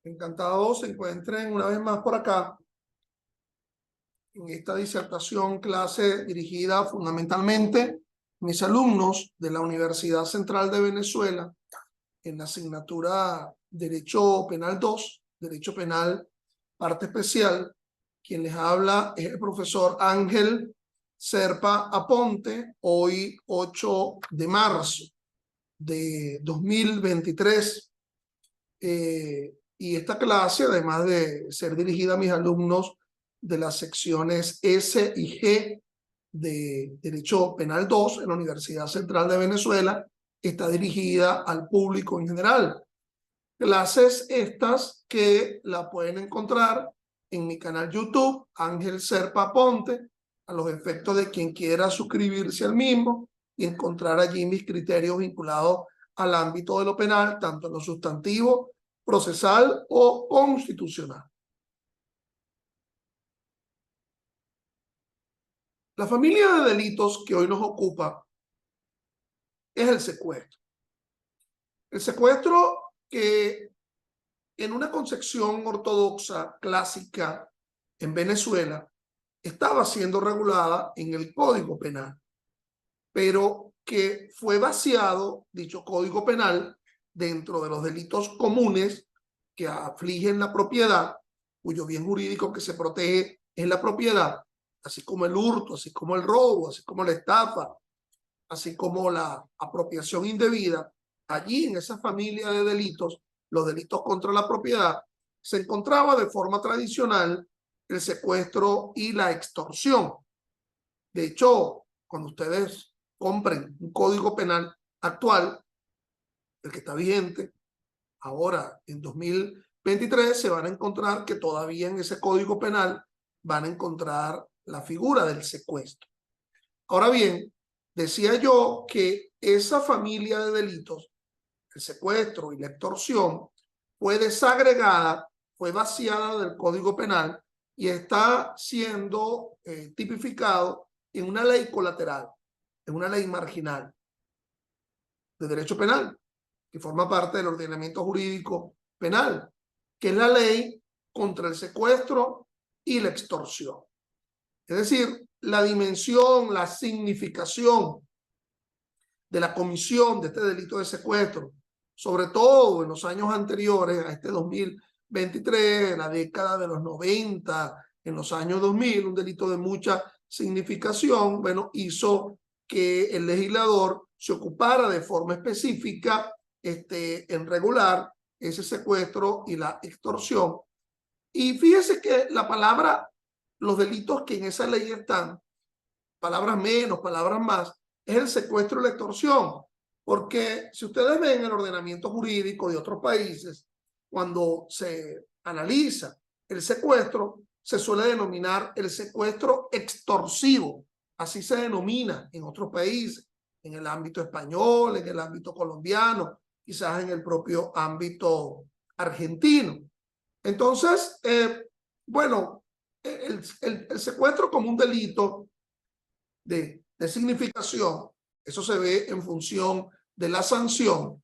Encantados se encuentren una vez más por acá en esta disertación clase dirigida fundamentalmente a mis alumnos de la Universidad Central de Venezuela en la asignatura Derecho Penal 2, Derecho Penal Parte Especial. Quien les habla es el profesor Ángel Serpa Aponte, hoy 8 de marzo de 2023. Y esta clase, además de ser dirigida a mis alumnos de las secciones S y G de Derecho Penal 2 en la Universidad Central de Venezuela, está dirigida al público en general. Clases estas que la pueden encontrar en mi canal YouTube, Ángel Serpa Ponte, a los efectos de quien quiera suscribirse al mismo y encontrar allí mis criterios vinculados al ámbito de lo penal, tanto en lo sustantivo, procesal o constitucional. La familia de delitos que hoy nos ocupa es el secuestro. El secuestro que en una concepción ortodoxa clásica en Venezuela estaba siendo regulada en el Código Penal, pero que fue vaciado dicho Código Penal dentro de los delitos comunes que afligen la propiedad, cuyo bien jurídico que se protege es la propiedad, así como el hurto, así como el robo, así como la estafa, así como la apropiación indebida. Allí en esa familia de delitos, los delitos contra la propiedad, se encontraba de forma tradicional el secuestro y la extorsión. De hecho, cuando ustedes compren un código penal actual, el que está vigente, ahora en 2023, se van a encontrar que todavía en ese código penal van a encontrar la figura del secuestro. Ahora bien, decía yo que esa familia de delitos, el secuestro y la extorsión, fue desagregada, fue vaciada del Código Penal y está siendo tipificado en una ley colateral, en una ley marginal de derecho penal, que forma parte del ordenamiento jurídico penal, que es la ley contra el secuestro y la extorsión. Es decir, la dimensión, la significación de la comisión de este delito de secuestro, sobre todo en los años anteriores a este 2023, la década de los 90, en los años 2000, un delito de mucha significación, bueno, hizo que el legislador se ocupara de forma específica en regular ese secuestro y la extorsión. Y fíjese que la palabra, los delitos que en esa ley están, palabras menos, palabras más, es el secuestro y la extorsión. Porque si ustedes ven el ordenamiento jurídico de otros países, cuando se analiza el secuestro, se suele denominar el secuestro extorsivo. Así se denomina en otros países, en el ámbito español, en el ámbito colombiano, quizás en el propio ámbito argentino. Entonces, bueno, el secuestro como un delito de significación, eso se ve en función de la sanción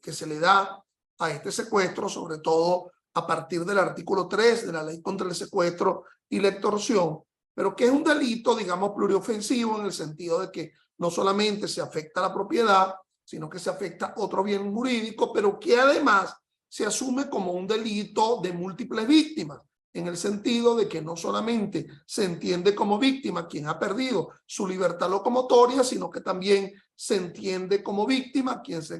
que se le da a este secuestro, sobre todo a partir del artículo 3 de la ley contra el secuestro y la extorsión, pero que es un delito, digamos, pluriofensivo en el sentido de que no solamente se afecta a la propiedad, sino que se afecta a otro bien jurídico, pero que además se asume como un delito de múltiples víctimas, en el sentido de que no solamente se entiende como víctima quien ha perdido su libertad locomotoria, sino que también se entiende como víctima a quien se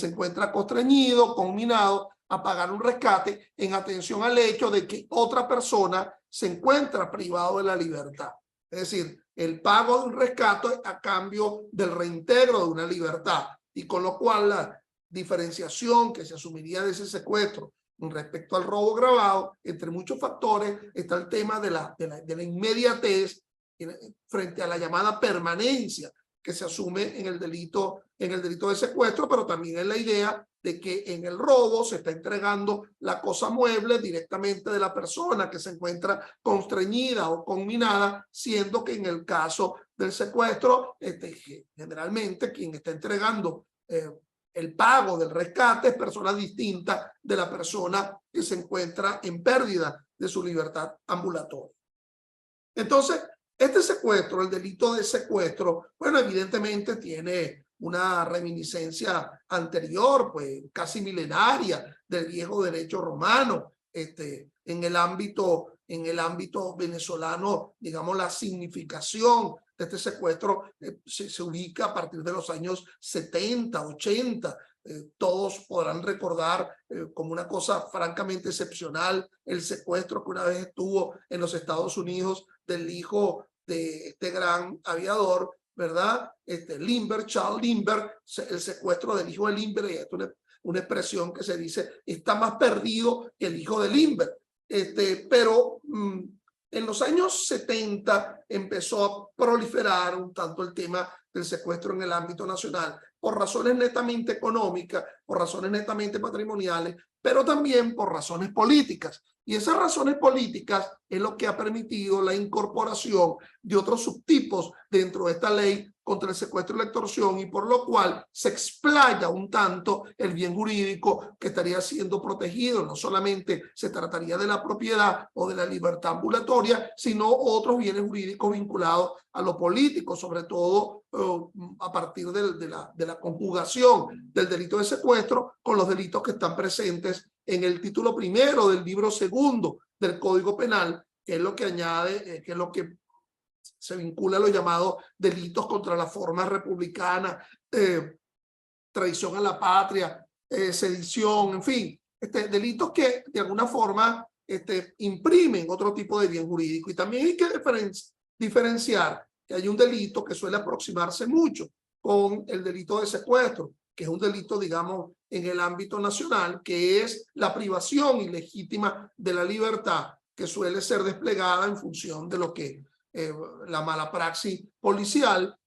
encuentra constreñido, conminado a pagar un rescate en atención al hecho de que otra persona se encuentra privado de la libertad. Es decir, el pago de un rescate a cambio del reintegro de una libertad, y con lo cual la diferenciación que se asumiría de ese secuestro respecto al robo agravado, entre muchos factores, está el tema de la inmediatez frente a la llamada permanencia que se asume en el delito de secuestro, pero también es la idea de que en el robo se está entregando la cosa mueble directamente de la persona que se encuentra constreñida o conminada, siendo que en el caso del secuestro, generalmente quien está entregando el pago del rescate es persona distinta de la persona que se encuentra en pérdida de su libertad ambulatoria. Entonces, este secuestro, el delito de secuestro, bueno, evidentemente tiene una reminiscencia anterior, pues casi milenaria, del viejo derecho romano. En el ámbito venezolano, digamos, la significación de este secuestro se ubica a partir de los años 70, 80. Todos podrán recordar como una cosa francamente excepcional el secuestro que una vez estuvo en los Estados Unidos del hijo de este gran aviador, ¿verdad? Lindbergh, Charles Lindbergh, el secuestro del hijo de Lindbergh, y esto es una expresión que se dice, está más perdido que el hijo de Lindbergh. Pero en los años 70 empezó a proliferar un tanto el tema del secuestro en el ámbito nacional, por razones netamente económicas, por razones netamente patrimoniales, pero también por razones políticas. Y esas razones políticas es lo que ha permitido la incorporación de otros subtipos dentro de esta ley contra el secuestro y la extorsión, y por lo cual se explaya un tanto el bien jurídico que estaría siendo protegido. No solamente se trataría de la propiedad o de la libertad ambulatoria, sino otros bienes jurídicos vinculados a lo político, sobre todo a partir de la conjugación del delito de secuestro con los delitos que están presentes en el título primero del libro segundo del Código Penal, que es lo que añade, que es lo que se vincula a los llamados delitos contra la forma republicana, traición a la patria, sedición, en fin, delitos que de alguna forma imprimen otro tipo de bien jurídico. Y también hay que diferenciar que hay un delito que suele aproximarse mucho con el delito de secuestro, que es un delito, digamos, en el ámbito nacional, que es la privación ilegítima de la libertad, que suele ser desplegada en función de lo que la mala praxis policial,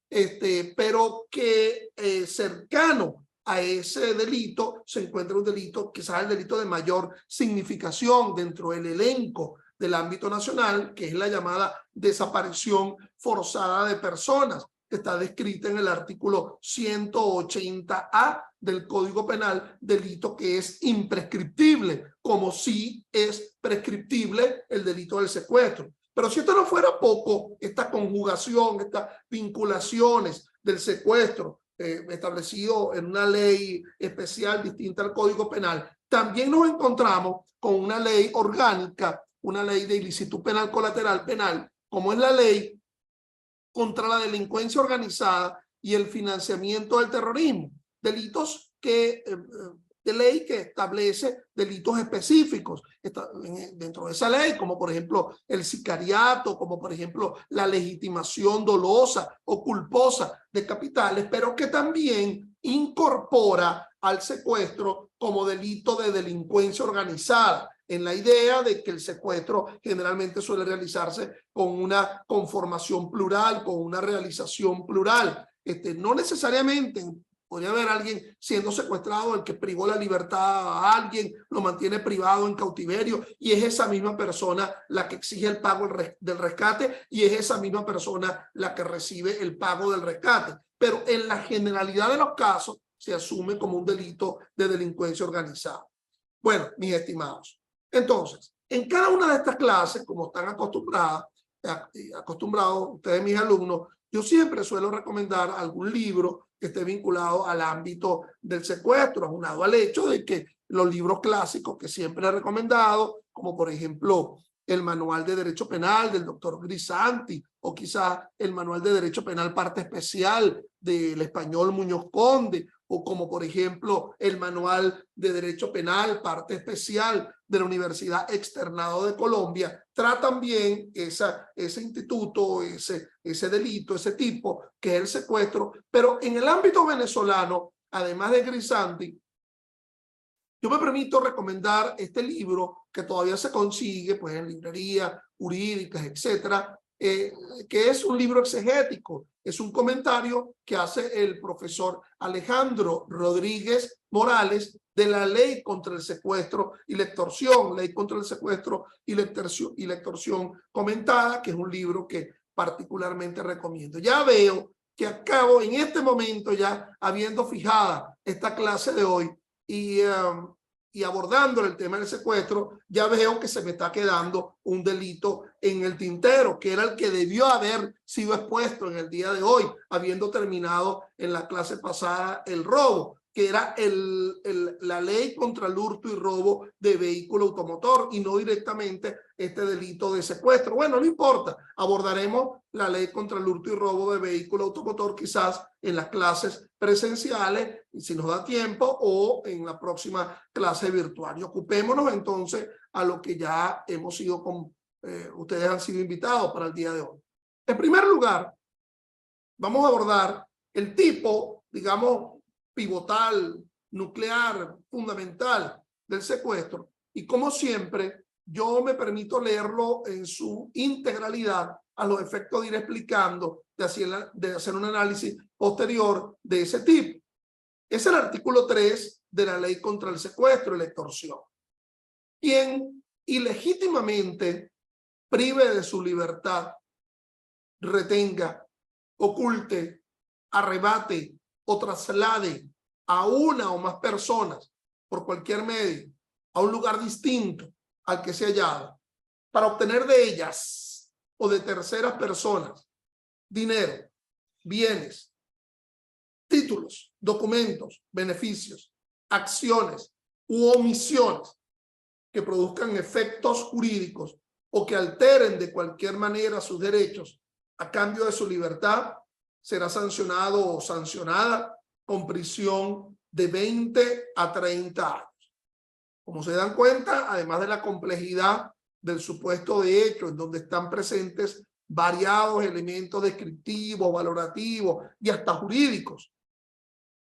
pero que cercano a ese delito se encuentra un delito, quizás el delito de mayor significación dentro del elenco del ámbito nacional, que es la llamada desaparición forzada de personas, que está descrita en el artículo 180A del Código Penal, delito que es imprescriptible, como sí es prescriptible el delito del secuestro. Pero si esto no fuera poco, esta conjugación, estas vinculaciones del secuestro establecido en una ley especial distinta al Código Penal, también nos encontramos con una ley orgánica, una ley de ilicitud penal colateral penal, como es la ley contra la delincuencia organizada y el financiamiento del terrorismo, delitos que de ley que establece delitos específicos dentro de esa ley, como por ejemplo el sicariato, como por ejemplo la legitimación dolosa o culposa de capitales, pero que también incorpora al secuestro como delito de delincuencia organizada, en la idea de que el secuestro generalmente suele realizarse con una conformación plural, con una realización plural. No necesariamente podría haber alguien siendo secuestrado, el que privó la libertad a alguien, lo mantiene privado en cautiverio, y es esa misma persona la que exige el pago del rescate, y es esa misma persona la que recibe el pago del rescate. Pero en la generalidad de los casos se asume como un delito de delincuencia organizada. Bueno, mis estimados, entonces, en cada una de estas clases, como están acostumbrados ustedes, mis alumnos, yo siempre suelo recomendar algún libro que esté vinculado al ámbito del secuestro, aunado al hecho de que los libros clásicos que siempre he recomendado, como por ejemplo el Manual de Derecho Penal del doctor Grisanti, o quizá el Manual de Derecho Penal Parte Especial del español Muñoz Conde, o como por ejemplo el Manual de Derecho Penal Parte Especial de la Universidad Externado de Colombia, tratan bien ese instituto, ese delito, ese tipo, que es el secuestro. Pero en el ámbito venezolano, además de Grisanti, yo me permito recomendar este libro que todavía se consigue pues, en librerías jurídicas, etcétera, que es un libro exegético, es un comentario que hace el profesor Alejandro Rodríguez Morales de la Ley contra el Secuestro y la Extorsión, Ley contra el Secuestro y la Extorsión comentada, que es un libro que particularmente recomiendo. Ya veo que acabo en este momento ya habiendo fijada esta clase de hoy y abordando el tema del secuestro, ya veo que se me está quedando un delito en el tintero, que era el que debió haber sido expuesto en el día de hoy, habiendo terminado en la clase pasada el robo, que era la ley contra el hurto y robo de vehículo automotor y no directamente este delito de secuestro. Bueno, no importa, abordaremos la ley contra el hurto y robo de vehículo automotor quizás en las clases presenciales, si nos da tiempo, o en la próxima clase virtual. Y ocupémonos entonces a lo que ya hemos sido, ustedes han sido invitados para el día de hoy. En primer lugar, vamos a abordar el tipo, digamos, pivotal, nuclear, fundamental del secuestro, y como siempre yo me permito leerlo en su integralidad a los efectos de ir explicando, de hacer un análisis posterior de ese tipo. Es el artículo 3 de la ley contra el secuestro y la extorsión. Quien ilegítimamente prive de su libertad, retenga, oculte, arrebate o traslade a una o más personas por cualquier medio a un lugar distinto al que se hallaba para obtener de ellas o de terceras personas dinero, bienes, títulos, documentos, beneficios, acciones u omisiones que produzcan efectos jurídicos o que alteren de cualquier manera sus derechos a cambio de su libertad, será sancionado o sancionada con prisión de 20 a 30 años. Como se dan cuenta, además de la complejidad del supuesto de hecho, en donde están presentes variados elementos descriptivos, valorativos y hasta jurídicos,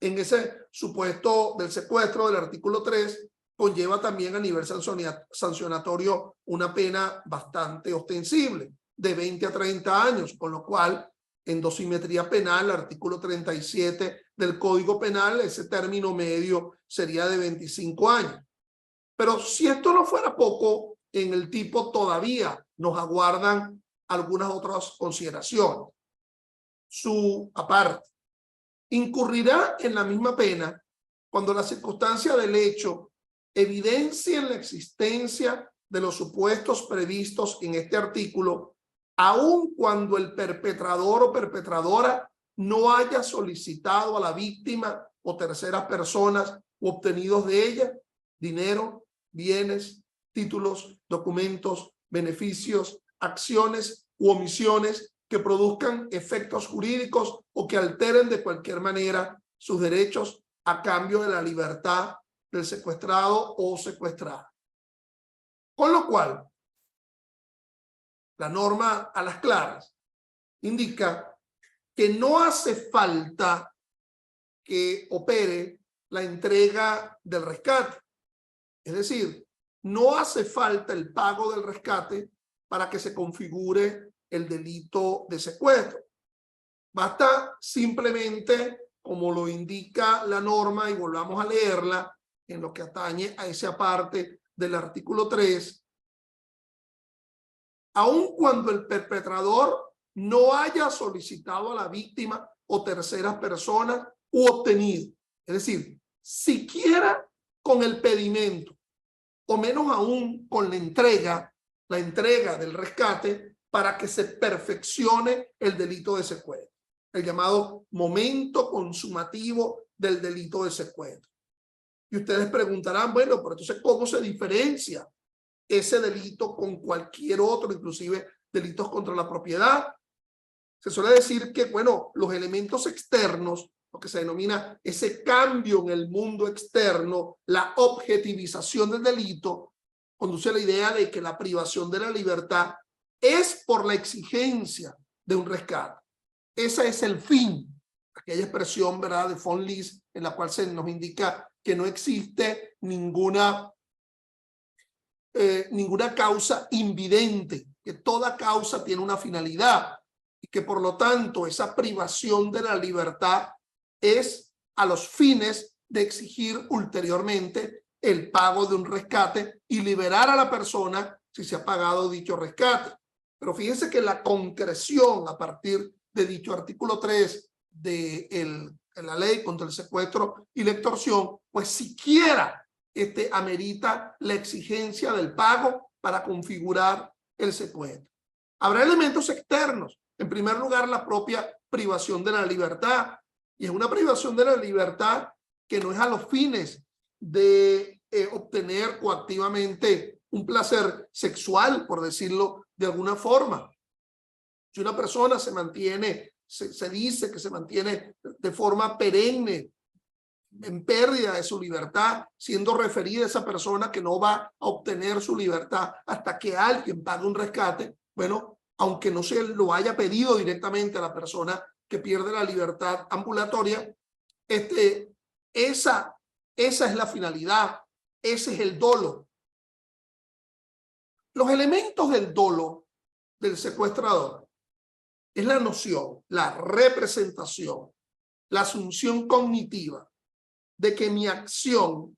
en ese supuesto del secuestro del artículo 3, conlleva también a nivel sancionatorio una pena bastante ostensible, de 20 a 30 años, con lo cual en dosimetría penal, el artículo 37 del Código Penal, ese término medio sería de 25 años. Pero si esto no fuera poco, en el tipo todavía nos aguardan algunas otras consideraciones. Su aparte, incurrirá en la misma pena cuando la circunstancia del hecho evidencien la existencia de los supuestos previstos en este artículo, aun cuando el perpetrador o perpetradora no haya solicitado a la víctima o terceras personas u obtenidos de ella dinero, bienes, títulos, documentos, beneficios, acciones u omisiones que produzcan efectos jurídicos o que alteren de cualquier manera sus derechos a cambio de la libertad del secuestrado o secuestrada. Con lo cual, la norma a las claras indica que no hace falta que opere la entrega del rescate. Es decir, no hace falta el pago del rescate para que se configure el delito de secuestro. Basta simplemente, como lo indica la norma, y volvamos a leerla, en lo que atañe a esa parte del artículo 3, aun cuando el perpetrador no haya solicitado a la víctima o terceras personas u obtenido, es decir, siquiera con el pedimento o menos aún con la entrega del rescate para que se perfeccione el delito de secuestro, el llamado momento consumativo del delito de secuestro. Y ustedes preguntarán, bueno, pero entonces ¿cómo se diferencia ese delito con cualquier otro, inclusive delitos contra la propiedad? Se suele decir que, bueno, los elementos externos, lo que se denomina ese cambio en el mundo externo, la objetivización del delito, conduce a la idea de que la privación de la libertad es por la exigencia de un rescate. Ese es el fin, aquella expresión, ¿verdad?, de von List, en la cual se nos indica que no existe ninguna causa invidente, que toda causa tiene una finalidad y que por lo tanto esa privación de la libertad es a los fines de exigir ulteriormente el pago de un rescate y liberar a la persona si se ha pagado dicho rescate. Pero fíjense que la concreción a partir de dicho artículo 3 la ley contra el secuestro y la extorsión, pues siquiera amerita la exigencia del pago para configurar el secuestro. Habrá elementos externos. En primer lugar, la propia privación de la libertad. Y es una privación de la libertad que no es a los fines de obtener coactivamente un placer sexual, por decirlo de alguna forma. Si una persona se mantiene, se dice que se mantiene de forma perenne en pérdida de su libertad, siendo referida a esa persona que no va a obtener su libertad hasta que alguien pague un rescate, bueno, aunque no se lo haya pedido directamente a la persona que pierde la libertad ambulatoria, esa es la finalidad, ese es el dolo. Los elementos del dolo del secuestrador es la noción, la representación, la asunción cognitiva de que mi acción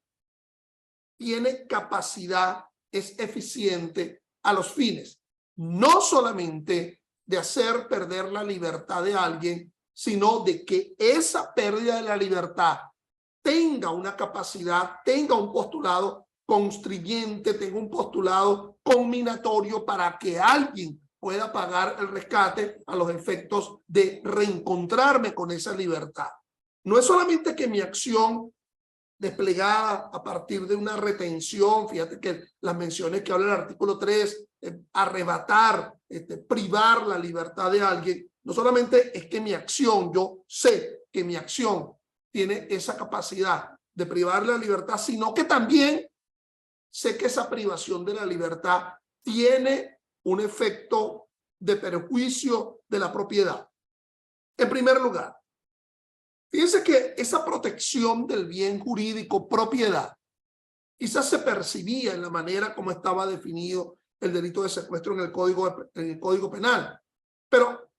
tiene capacidad, es eficiente a los fines, no solamente de hacer perder la libertad de alguien, sino de que esa pérdida de la libertad tenga una capacidad, tenga un postulado constriyente, tenga un postulado combinatorio para que alguien pueda pagar el rescate a los efectos de reencontrarme con esa libertad. No es solamente que mi acción desplegada a partir de una retención, fíjate que las menciones que habla el artículo 3, arrebatar, privar la libertad de alguien, no solamente es que mi acción, yo sé que mi acción tiene esa capacidad de privar la libertad, sino que también sé que esa privación de la libertad tiene un efecto de perjuicio de la propiedad. En primer lugar, fíjense que esa protección del bien jurídico propiedad quizás se percibía en la manera como estaba definido el delito de secuestro en el Código Penal. Pero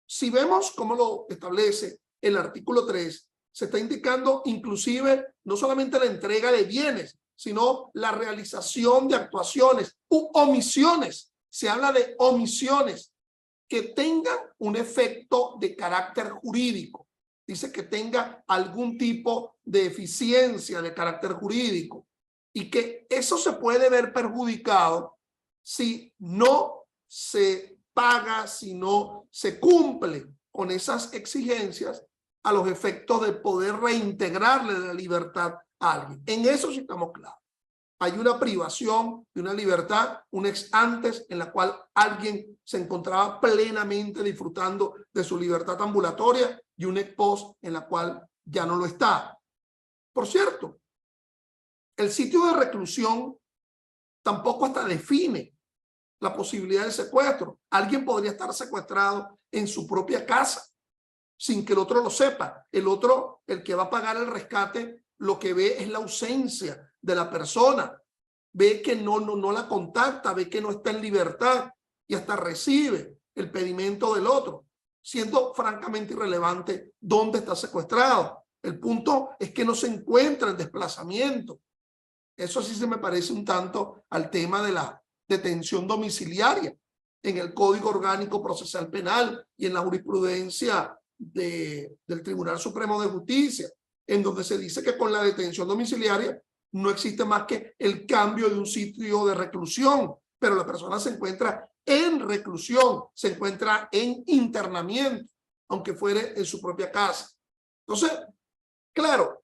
si vemos cómo lo establece el artículo 3, se está indicando inclusive no solamente la entrega de bienes, sino la realización de actuaciones u omisiones. Se habla de omisiones que tengan un efecto de carácter jurídico. Dice que tenga algún tipo de eficiencia de carácter jurídico y que eso se puede ver perjudicado si no se paga, si no se cumple con esas exigencias a los efectos de poder reintegrarle la libertad a alguien. En eso sí estamos claros. Hay una privación de una libertad, un ex antes en la cual alguien se encontraba plenamente disfrutando de su libertad ambulatoria y un ex post en la cual ya no lo está. Por cierto, el sitio de reclusión tampoco hasta define la posibilidad de secuestro. Alguien podría estar secuestrado en su propia casa sin que el otro lo sepa. El otro, el que va a pagar el rescate, lo que ve es la ausencia de la persona, ve que no la contacta, ve que no está en libertad y hasta recibe el pedimento del otro, siendo francamente irrelevante dónde está secuestrado. El punto es que no se encuentra en desplazamiento. Eso sí se me parece un tanto al tema de la detención domiciliaria en el Código Orgánico Procesal Penal y en la jurisprudencia del Tribunal Supremo de Justicia, en donde se dice que con la detención domiciliaria no existe más que el cambio de un sitio de reclusión, pero la persona se encuentra en reclusión, se encuentra en internamiento, aunque fuere en su propia casa. Entonces, claro,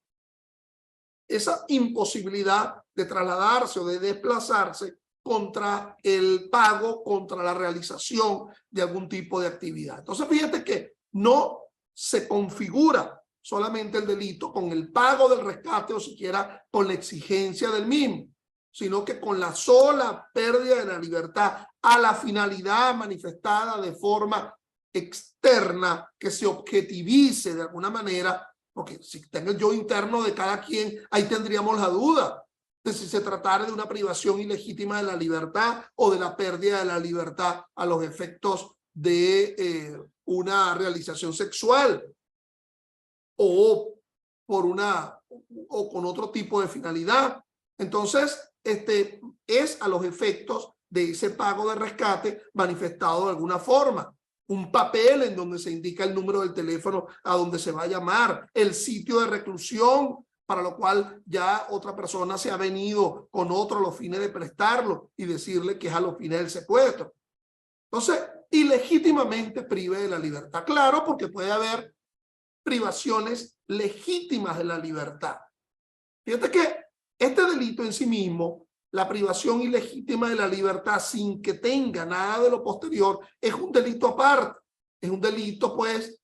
esa imposibilidad de trasladarse o de desplazarse contra el pago, contra la realización de algún tipo de actividad. Entonces, fíjate que no se configura solamente el delito con el pago del rescate o siquiera con la exigencia del mismo, sino que con la sola pérdida de la libertad a la finalidad manifestada de forma externa que se objetivice de alguna manera, porque si tengo el yo interno de cada quien, ahí tendríamos la duda de si se tratara de una privación ilegítima de la libertad o de la pérdida de la libertad a los efectos de una realización sexual o con otro tipo de finalidad. Entonces, es a los efectos de ese pago de rescate manifestado de alguna forma. un papel en donde se indica el número del teléfono a donde se va a llamar, el sitio de reclusión, para lo cual ya otra persona se ha venido con otro a los fines de prestarlo y decirle que es a los fines del secuestro. Entonces, ilegítimamente prive de la libertad. Claro, porque puede haber privaciones legítimas de la libertad. Fíjate que este delito en sí mismo, la privación ilegítima de la libertad sin que tenga nada de lo posterior, es un delito aparte. Es un delito, pues,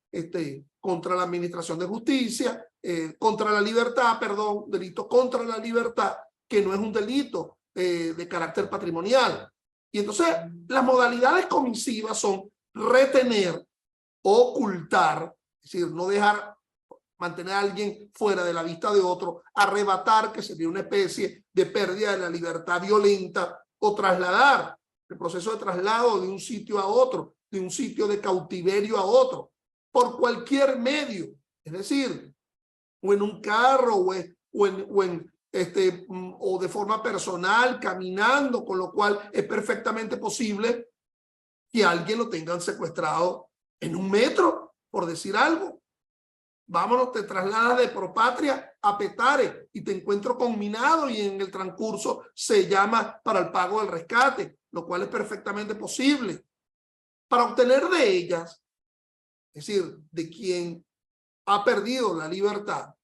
contra la administración de justicia, contra la libertad, perdón, delito contra la libertad, que no es un delito de carácter patrimonial. Y entonces, las modalidades comisivas son retener, ocultar, es decir, no dejar, mantener a alguien fuera de la vista de otro, arrebatar, que sería una especie de pérdida de la libertad violenta, o trasladar, el proceso de traslado de un sitio a otro, de un sitio de cautiverio a otro, por cualquier medio, es decir, o en un carro, o de forma personal, caminando, con lo cual es perfectamente posible que alguien lo tengan secuestrado en un metro, por decir algo. Vámonos, te trasladas de Propatria a Petare y te encuentro con Minado y en el transcurso se llama para el pago del rescate, lo cual es perfectamente posible. Para obtener de ellas, es decir, de quien ha perdido la libertad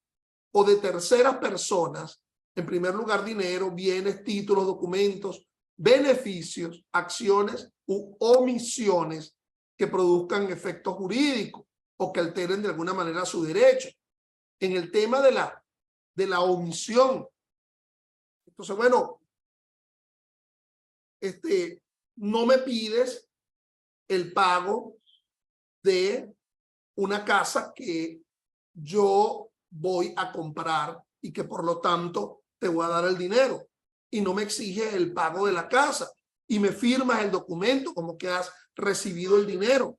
o de terceras personas, en primer lugar dinero, bienes, títulos, documentos, beneficios, acciones u omisiones que produzcan efectos jurídicos o que alteren de alguna manera su derecho. En el tema de la omisión, entonces, bueno, no me pides el pago de una casa que yo voy a comprar y que por lo tanto te voy a dar el dinero, y no me exiges el pago de la casa y me firmas el documento como que has recibido el dinero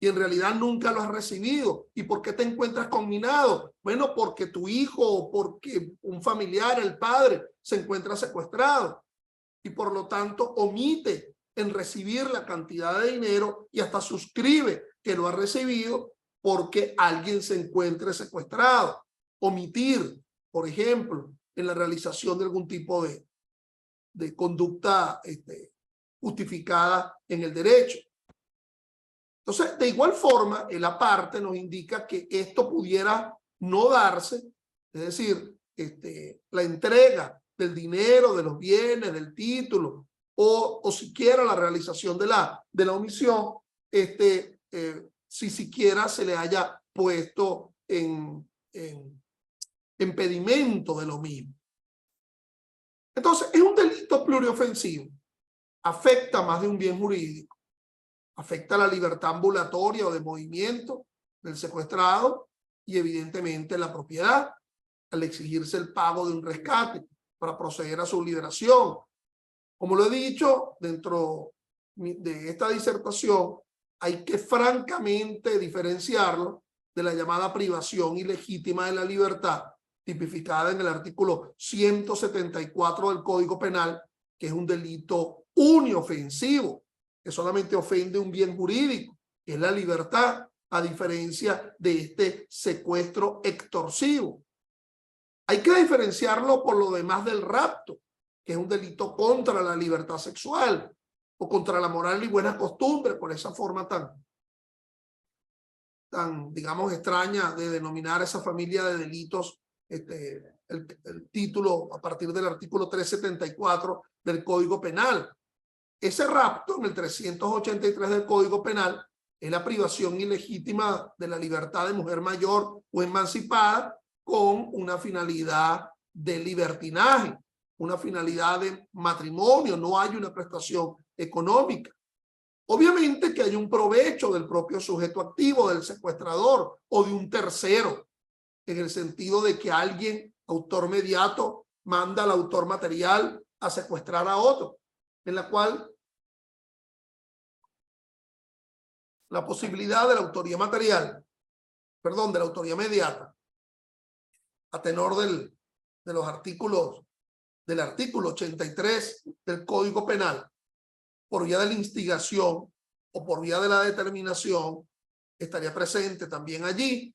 y en realidad nunca lo has recibido. ¿Y por qué te encuentras conminado? Bueno, porque tu hijo o porque un familiar, el padre, se encuentra secuestrado y por lo tanto omite en recibir la cantidad de dinero y hasta suscribe que lo ha recibido porque alguien se encuentre secuestrado. Omitir, por ejemplo, en la realización de algún tipo de conducta justificada en el derecho. Entonces, de igual forma, el aparte nos indica que esto pudiera no darse, es decir, la entrega del dinero, de los bienes, del título, o siquiera la realización de la omisión, si siquiera se le haya puesto en impedimento de lo mismo. Entonces, es un delito pluriofensivo, afecta más de un bien jurídico, afecta la libertad ambulatoria o de movimiento del secuestrado y evidentemente la propiedad al exigirse el pago de un rescate para proceder a su liberación. Como lo he dicho, dentro de esta disertación hay que francamente diferenciarlo de la llamada privación ilegítima de la libertad, tipificada en el artículo 174 del Código Penal, que es un delito uniofensivo, que solamente ofende un bien jurídico, que es la libertad, a diferencia de este secuestro extorsivo. Hay que diferenciarlo por lo demás del rapto, que es un delito contra la libertad sexual o contra la moral y buenas costumbres, por esa forma tan digamos, extraña de denominar esa familia de delitos, el título a partir del artículo 374 del Código Penal. Ese rapto en el 383 del Código Penal es la privación ilegítima de la libertad de mujer mayor o emancipada con una finalidad de libertinaje, una finalidad de matrimonio, no hay una prestación económica. Obviamente que hay un provecho del propio sujeto activo, del secuestrador o de un tercero, en el sentido de que alguien, autor mediato, manda al autor material a secuestrar a otro, en la cual la posibilidad de la autoría material, perdón, de la autoría mediata, a tenor de los artículos, del artículo 83 del Código Penal, por vía de la instigación, o por vía de la determinación, estaría presente también allí,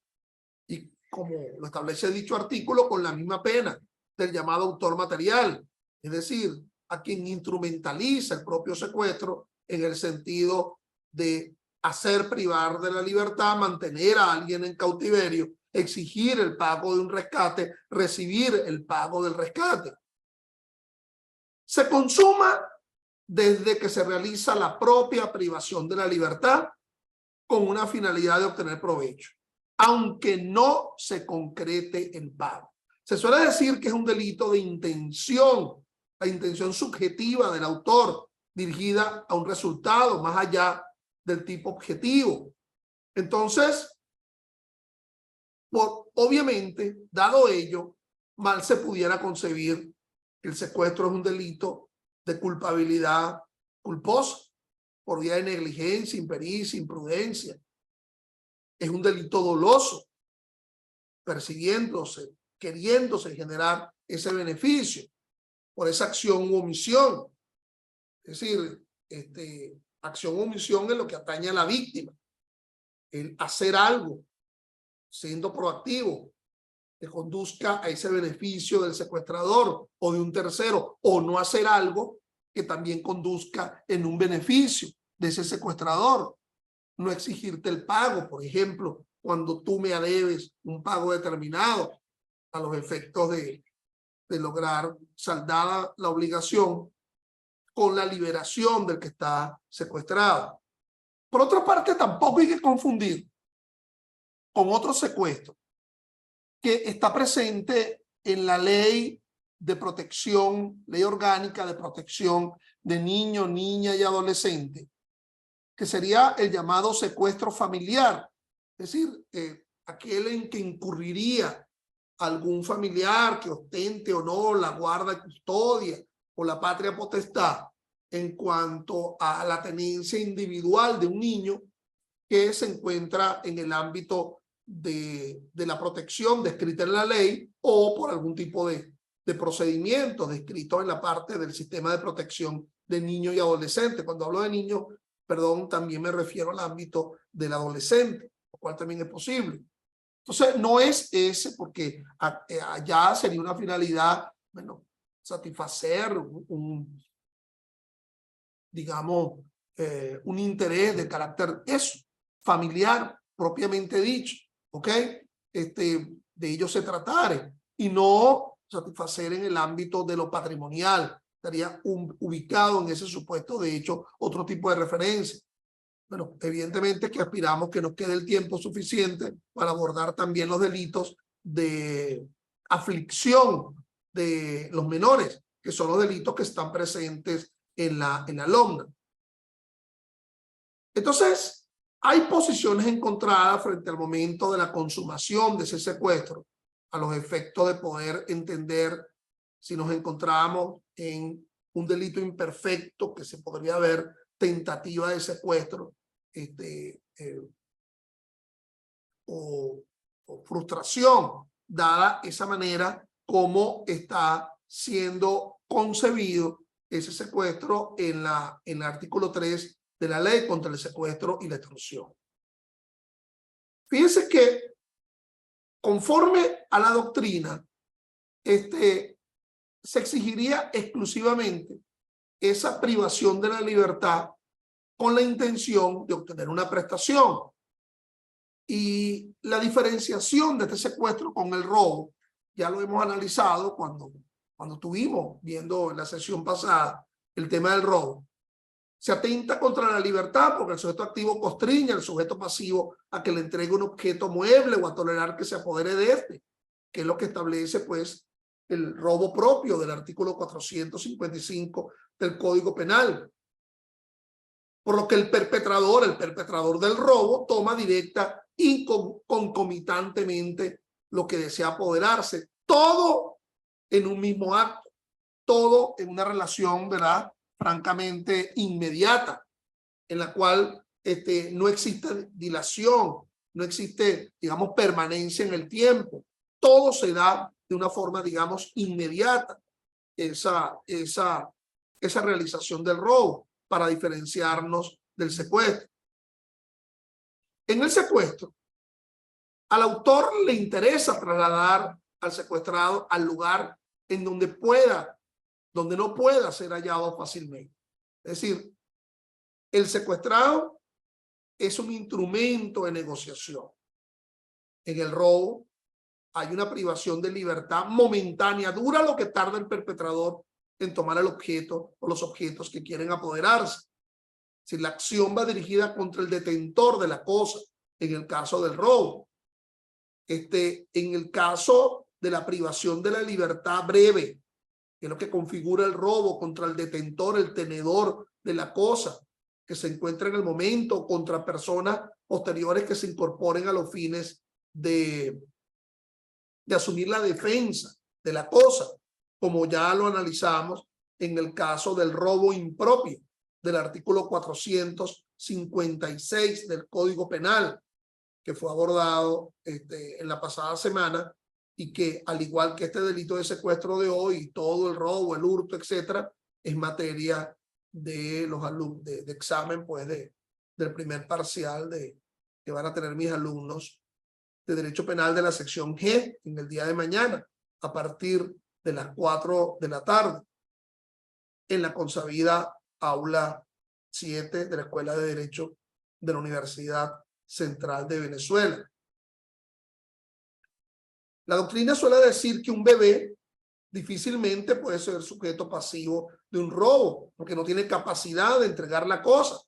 y como lo establece dicho artículo, con la misma pena del llamado autor material, es decir, a quien instrumentaliza el propio secuestro en el sentido de hacer privar de la libertad, mantener a alguien en cautiverio, exigir el pago de un rescate, recibir el pago del rescate. Se consuma desde que se realiza la propia privación de la libertad con una finalidad de obtener provecho, aunque no se concrete el pago. Se suele decir que es un delito de intención, la intención subjetiva del autor dirigida a un resultado más allá del tipo objetivo. Entonces, obviamente, dado ello, mal se pudiera concebir que el secuestro es un delito de culpabilidad culposa por vía de negligencia, impericia, imprudencia. Es un delito doloso, persiguiéndose, queriéndose generar ese beneficio por esa acción u omisión. Es decir, acción u omisión en lo que atañe a la víctima. El hacer algo, siendo proactivo, que conduzca a ese beneficio del secuestrador o de un tercero, o no hacer algo que también conduzca en un beneficio de ese secuestrador. No exigirte el pago, por ejemplo, cuando tú me adebes un pago determinado a los efectos de lograr saldada la obligación con la liberación del que está secuestrado. Por otra parte, tampoco hay que confundir con otro secuestro que está presente en la ley de protección, ley orgánica de protección de niño, niña y adolescente, que sería el llamado secuestro familiar, es decir, aquel en que incurriría algún familiar que ostente o no la guarda y custodia o la patria potestad en cuanto a la tenencia individual de un niño que se encuentra en el ámbito de la protección descrita en la ley o por algún tipo de procedimiento descrito en la parte del sistema de protección de niños y adolescentes. Cuando hablo de niños, perdón, también me refiero al ámbito del adolescente, lo cual también es posible. Entonces, no es ese, porque allá sería una finalidad, bueno, satisfacer digamos, un interés de carácter familiar, propiamente dicho, ¿ok? De ello se tratare, y no satisfacer en el ámbito de lo patrimonial. Estaría ubicado en ese supuesto, de hecho, otro tipo de referencia. Bueno, evidentemente que aspiramos que nos quede el tiempo suficiente para abordar también los delitos de aflicción de los menores, que son los delitos que están presentes en la LOMNA. Entonces, hay posiciones encontradas frente al momento de la consumación de ese secuestro, a los efectos de poder entender si nos encontramos en un delito imperfecto, que se podría ver tentativa de secuestro, o frustración, dada esa manera como está siendo concebido ese secuestro en el artículo 3 de la ley contra el secuestro y la extorsión. Fíjense que conforme a la doctrina, se exigiría exclusivamente esa privación de la libertad con la intención de obtener una prestación. Y la diferenciación de este secuestro con el robo, ya lo hemos analizado cuando estuvimos viendo en la sesión pasada el tema del robo. Se atenta contra la libertad porque el sujeto activo constriñe al sujeto pasivo a que le entregue un objeto mueble o a tolerar que se apodere de este, que es lo que establece pues el robo propio del artículo 455 del Código Penal. Por lo que el perpetrador del robo toma directa y concomitantemente lo que desea apoderarse, todo en un mismo acto, todo en una relación, ¿verdad?, francamente inmediata, en la cual no existe dilación, no existe, digamos, permanencia en el tiempo, todo se da de una forma, digamos, inmediata, esa realización del robo, para diferenciarnos del secuestro. En el secuestro, al autor le interesa trasladar al secuestrado al lugar en donde no pueda ser hallado fácilmente. Es decir, el secuestrado es un instrumento de negociación. En el robo hay una privación de libertad momentánea, dura lo que tarda el perpetrador en tomar el objeto o los objetos que quieren apoderarse. Si la acción va dirigida contra el detentor de la cosa, en el caso del robo. En el caso de la privación de la libertad breve, que es lo que configura el robo contra el detentor, el tenedor de la cosa, que se encuentra en el momento, contra personas posteriores que se incorporen a los fines de asumir la defensa de la cosa, como ya lo analizamos en el caso del robo impropio del artículo 456 del Código Penal, que fue abordado en la pasada semana, y que, al igual que este delito de secuestro de hoy, todo el robo, el hurto, etcétera, es materia de los alumnos, de examen, pues, del primer parcial que van a tener mis alumnos de Derecho Penal de la sección G en el día de mañana, a partir de las 4 de la tarde, en la consabida aula 7 de la Escuela de Derecho de la Universidad Central de Venezuela. La doctrina suele decir que un bebé difícilmente puede ser sujeto pasivo de un robo, porque no tiene capacidad de entregar la cosa,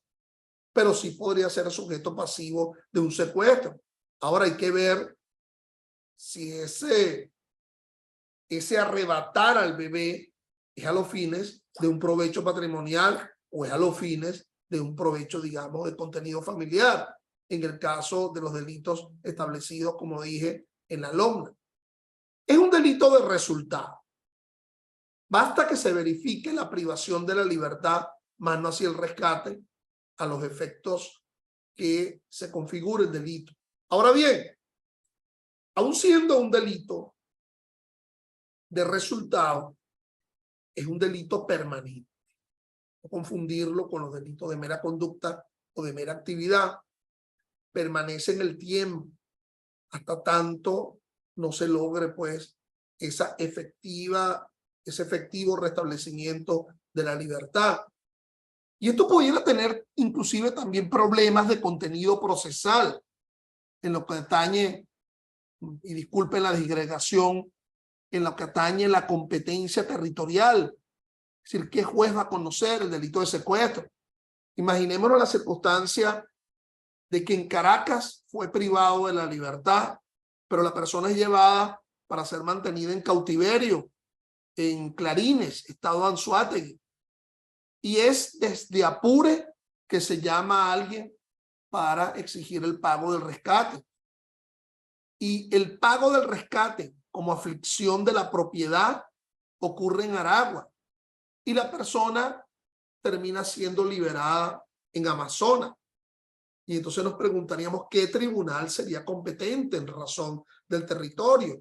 pero sí podría ser sujeto pasivo de un secuestro. Ahora hay que ver si ese arrebatar al bebé es a los fines de un provecho patrimonial o es a los fines de un provecho, digamos, de contenido familiar, en el caso de los delitos establecidos, como dije, en la LOMNA. Es un delito de resultado. Basta que se verifique la privación de la libertad, más no así el rescate, a los efectos que se configure el delito. Ahora bien, aun siendo un delito de resultado, es un delito permanente. No confundirlo con los delitos de mera conducta o de mera actividad. Permanece en el tiempo hasta tanto no se logre, pues, ese efectivo restablecimiento de la libertad. Y esto pudiera tener inclusive también problemas de contenido procesal en lo que atañe, y disculpen la disgregación, en lo que atañe la competencia territorial. Es decir, ¿qué juez va a conocer el delito de secuestro? Imaginémonos la circunstancia de que en Caracas fue privado de la libertad, pero la persona es llevada para ser mantenida en cautiverio en Clarines, estado Anzoátegui, y es desde Apure que se llama a alguien para exigir el pago del rescate. Y el pago del rescate como aflicción de la propiedad ocurre en Aragua, y la persona termina siendo liberada en Amazonas. Y entonces nos preguntaríamos qué tribunal sería competente en razón del territorio.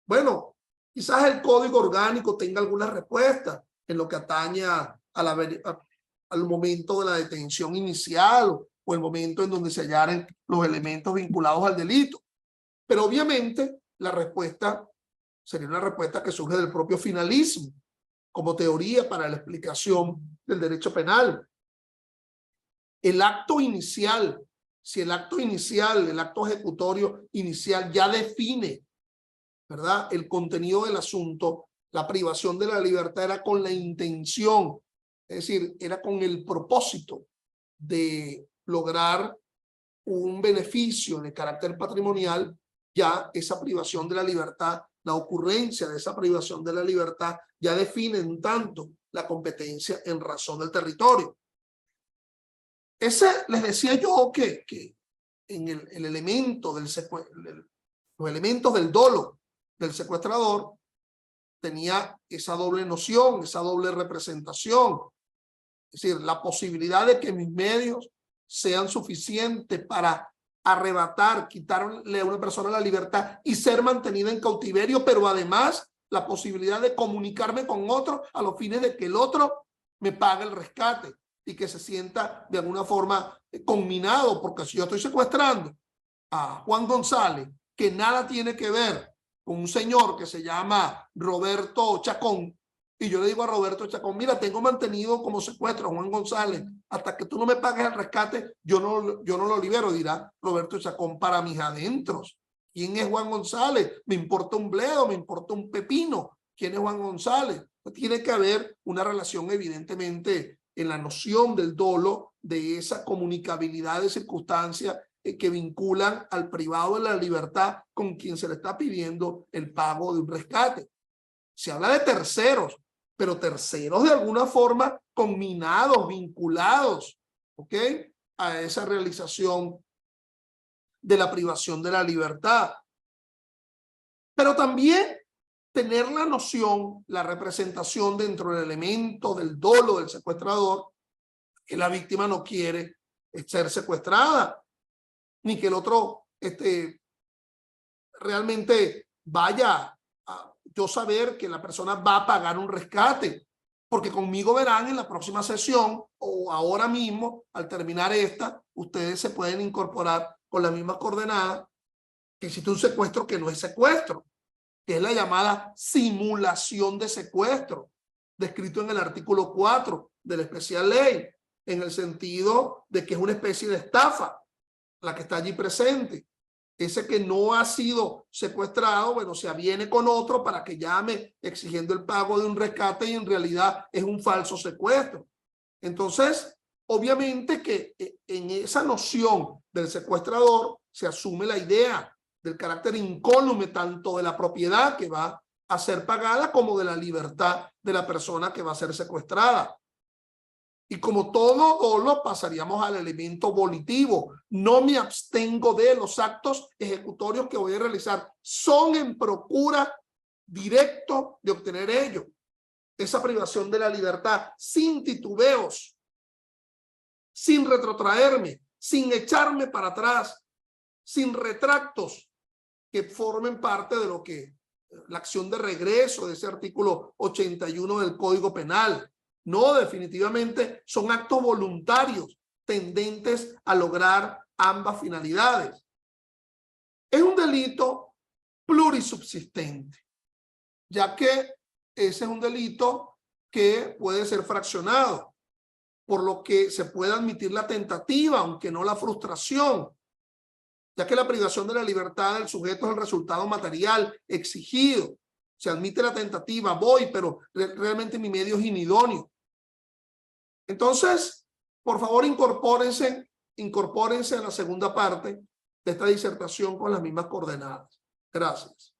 Bueno, quizás el Código Orgánico tenga alguna respuesta en lo que atañe al momento de la detención inicial o el momento en donde se hallaren los elementos vinculados al delito. Pero obviamente la respuesta sería una respuesta que surge del propio finalismo como teoría para la explicación del derecho penal. El acto inicial, si el acto ejecutorio inicial ya define, ¿verdad?, el contenido del asunto, la privación de la libertad era con la intención, es decir, era con el propósito de lograr un beneficio de carácter patrimonial, ya esa privación de la libertad, la ocurrencia de esa privación de la libertad ya define en tanto la competencia en razón del territorio. Les decía yo que en el elemento del los elementos del dolo del secuestrador tenía esa doble noción, esa doble representación. Es decir, la posibilidad de que mis medios sean suficientes para arrebatar, quitarle a una persona la libertad y ser mantenida en cautiverio, pero además la posibilidad de comunicarme con otro a los fines de que el otro me pague el rescate. y que se sienta de alguna forma conminado, porque si yo estoy secuestrando a Juan González, que nada tiene que ver con un señor que se llama Roberto Chacón, y yo le digo a Roberto Chacón, mira, tengo mantenido como secuestro a Juan González, hasta que tú no me pagues el rescate, yo no lo libero, dirá Roberto Chacón, para mis adentros. ¿Quién es Juan González? Me importa un bledo, me importa un pepino. ¿Quién es Juan González? Tiene que haber una relación evidentemente en la noción del dolo, de esa comunicabilidad de circunstancias que vinculan al privado de la libertad con quien se le está pidiendo el pago de un rescate. Se habla de terceros, pero terceros de alguna forma conminados, vinculados, ¿ok?, a esa realización de la privación de la libertad. Pero también tener la noción, la representación dentro del elemento del dolo del secuestrador, que la víctima no quiere ser secuestrada, ni que el otro realmente vaya a yo saber que la persona va a pagar un rescate, porque conmigo verán en la próxima sesión o ahora mismo, al terminar esta, ustedes se pueden incorporar con las mismas coordenadas que existe un secuestro que no es secuestro, que es la llamada simulación de secuestro, descrito en el artículo 4 de la especial ley, en el sentido de que es una especie de estafa la que está allí presente. Ese que no ha sido secuestrado, bueno, se aviene con otro para que llame exigiendo el pago de un rescate y en realidad es un falso secuestro. Entonces, obviamente que en esa noción del secuestrador se asume la idea del carácter incólume tanto de la propiedad que va a ser pagada como de la libertad de la persona que va a ser secuestrada. Y como todo dolo, pasaríamos al elemento volitivo. No me abstengo de los actos ejecutorios que voy a realizar. Son en procura directo de obtener ello. Esa privación de la libertad sin titubeos, sin retrotraerme, sin echarme para atrás, sin retractos que formen parte de lo que la acción de regreso de ese artículo 81 del Código Penal. No, definitivamente son actos voluntarios tendentes a lograr ambas finalidades. Es un delito plurisubsistente, ya que ese es un delito que puede ser fraccionado, por lo que se puede admitir la tentativa, aunque no la frustración, ya que la privación de la libertad del sujeto es el resultado material exigido. Se admite la tentativa, voy, pero realmente mi medio es inidóneo. Entonces, por favor, incorpórense a la segunda parte de esta disertación con las mismas coordenadas. Gracias.